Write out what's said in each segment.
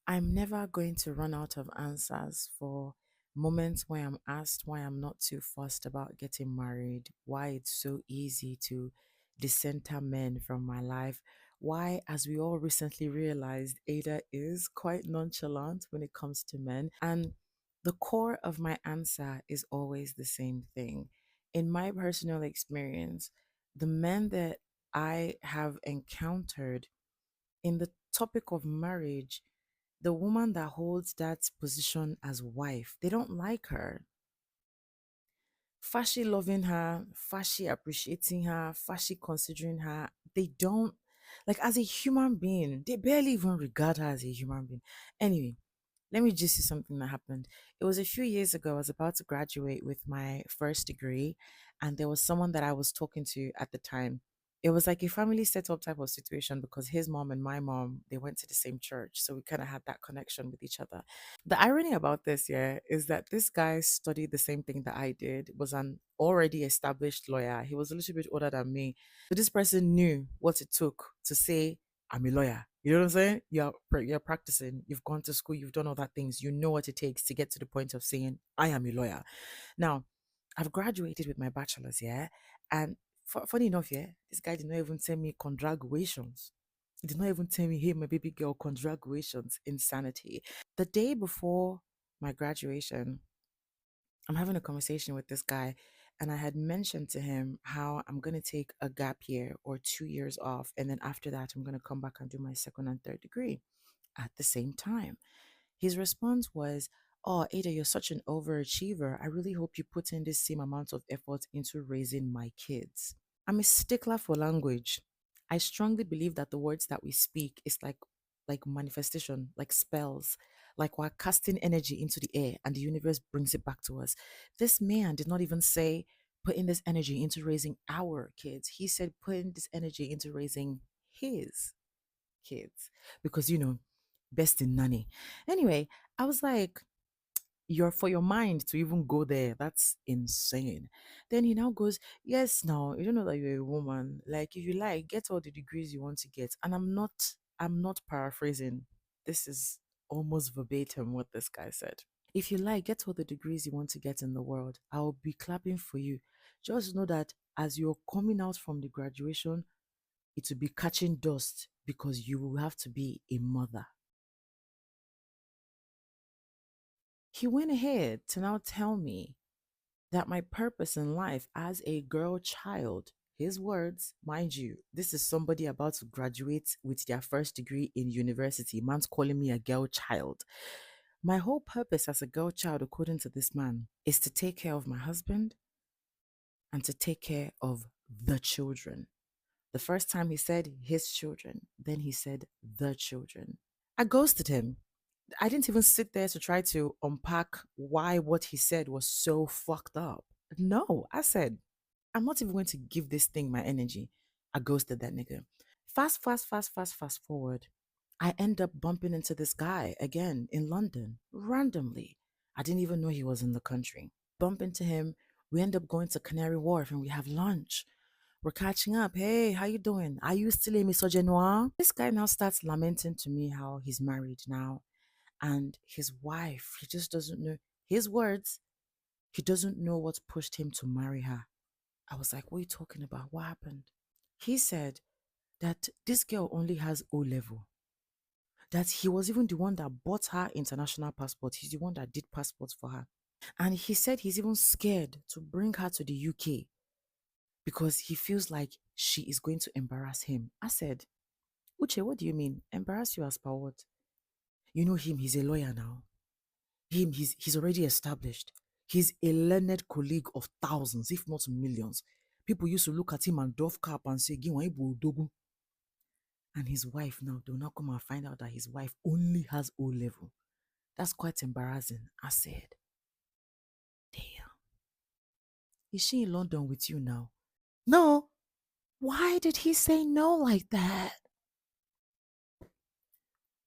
I'm never going to run out of answers for moments where I'm asked why I'm not too fussed about getting married, why it's so easy to decenter men from my life, why, as we all recently realized, Ada is quite nonchalant when it comes to men. And the core of my answer is always the same thing. In my personal experience, the men that I have encountered in the topic of marriage, the woman that holds that position as wife, they don't like her. Fashi loving her, Fashi appreciating her, Fashi considering her, they don't, like, as a human being, they barely even regard her as a human being. Anyway, let me just see something that happened. It was a few years ago. I was about to graduate with my first degree, and there was someone that I was talking to at the time. It was like a family setup type of situation because his mom and my mom, they went to the same church. So we kind of had that connection with each other. The irony about this, yeah, is that this guy studied the same thing that I did, was an already established lawyer. He was a little bit older than me. So this person knew what it took to say, I'm a lawyer. You know what I'm saying? You're practicing, you've gone to school, you've done all that things. You know what it takes to get to the point of saying, I am a lawyer. Now, I've graduated with my bachelor's, yeah. And funny enough, yeah, this guy did not even tell me congratulations. He did not even tell me, hey, my baby girl, congratulations, insanity. The day before my graduation, I'm having a conversation with this guy, and I had mentioned to him how I'm going to take a gap year or 2 years off. And then after that, I'm going to come back and do my second and third degree at the same time. His response was, oh, Ada, you're such an overachiever. I really hope you put in the same amount of effort into raising my kids. I'm a stickler for language. I strongly believe that the words that we speak is like manifestation, like spells, like we're casting energy into the air and the universe brings it back to us. This man did not even say putting this energy into raising our kids. He said putting this energy into raising his kids because best in nanny. Anyway, I was like, your for your mind to even go there, that's insane. Then he now goes, yes, now you don't know that you're a woman, like if you like, get all the degrees you want to get. And I'm not paraphrasing, this is almost verbatim what this guy said. If you like, get all the degrees you want to get in the world, I'll be clapping for you. Just know that as you're coming out from the graduation, it will be catching dust because you will have to be a mother. He went ahead to now tell me that my purpose in life as a girl child, his words, mind you, this is somebody about to graduate with their first degree in university. Man's calling me a girl child. My whole purpose as a girl child, according to this man, is to take care of my husband and to take care of the children. The first time he said his children, then he said the children. I ghosted him. I didn't even sit there to try to unpack why what he said was so fucked up. No, I said, I'm not even going to give this thing my energy. I ghosted that nigga. Fast forward. I end up bumping into this guy again in London randomly. I didn't even know he was in the country. Bump into him. We end up going to Canary Wharf and we have lunch. We're catching up. Hey, how you doing? Are you still a misogynoir? This guy now starts lamenting to me how he's married now and his wife, he just doesn't know his words. He doesn't know what pushed him to marry her. I was like, what are you talking about? What happened? He said that this girl only has O level, that he was even the one that bought her international passport. He's the one that did passports for her. And he said he's even scared to bring her to the UK because he feels like she is going to embarrass him. I said, Uche, what do you mean? Embarrass you as per what? You know him, he's a lawyer now. He's already established. He's a learned colleague of thousands, if not millions. People used to look at him and doff cap and say, "Gin wa ibo odogun." And his wife now, they'll now come and find out that his wife only has O level. That's quite embarrassing. I said, damn, is she in London with you now? No. Why did he say no like that?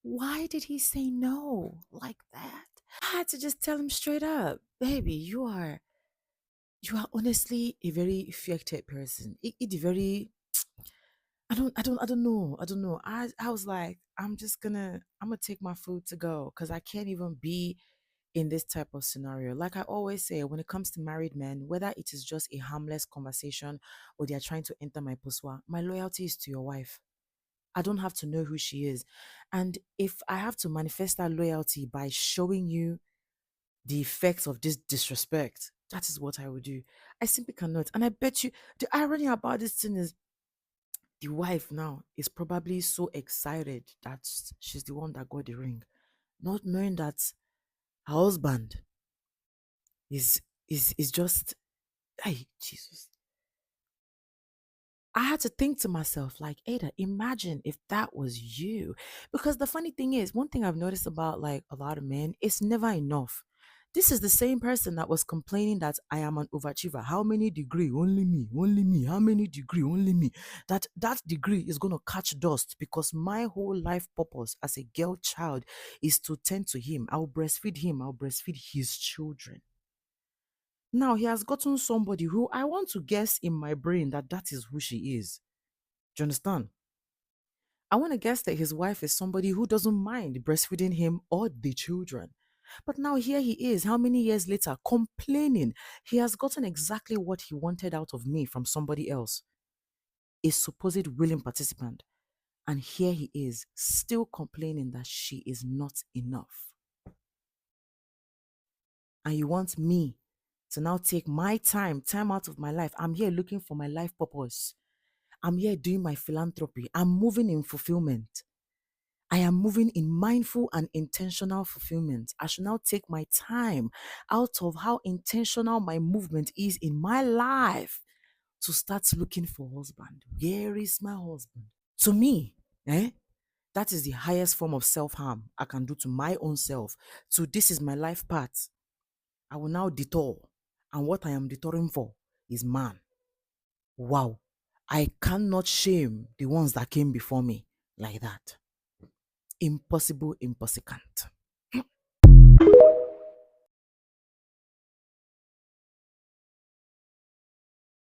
Why did he say no like that? I had to just tell him straight up, baby, you are honestly a very affected person. It very I don't know. I don't know. I was like, I'm gonna take my food to go because I can't even be in this type of scenario. Like I always say, when it comes to married men, whether it is just a harmless conversation or they are trying to enter my puswa, my loyalty is to your wife. I don't have to know who she is. And if I have to manifest that loyalty by showing you the effects of this disrespect, that is what I would do. I simply cannot. And I bet you the irony about this thing is the wife now is probably so excited that she's the one that got the ring, not knowing that her husband is just, hey, Jesus. I had to think to myself, like, Ada, imagine if that was you. Because the funny thing is, one thing I've noticed about like a lot of men, it's never enough. This is the same person that was complaining that I am an overachiever. How many degree? Only me, only me. How many degree? Only me. That degree is gonna catch dust because my whole life purpose as a girl child is to tend to him. I'll breastfeed him. I'll breastfeed his children. Now he has gotten somebody who I want to guess in my brain that that is who she is. Do you understand? I want to guess that his wife is somebody who doesn't mind breastfeeding him or the children. But now here he is, how many years later, complaining he has gotten exactly what he wanted out of me from somebody else, a supposed willing participant. And here he is, still complaining that she is not enough. And you want me to now take my time out of my life. I'm here looking for my life purpose. I'm here doing my philanthropy. I'm moving in fulfillment. I am moving in mindful and intentional fulfillment. I should now take my time out of how intentional my movement is in my life to start looking for husband. Where is my husband? To me, that is the highest form of self-harm I can do to my own self. So this is my life path. I will now detour. And what I am detouring for is man. Wow. I cannot shame the ones that came before me like that. Impossible, impossible.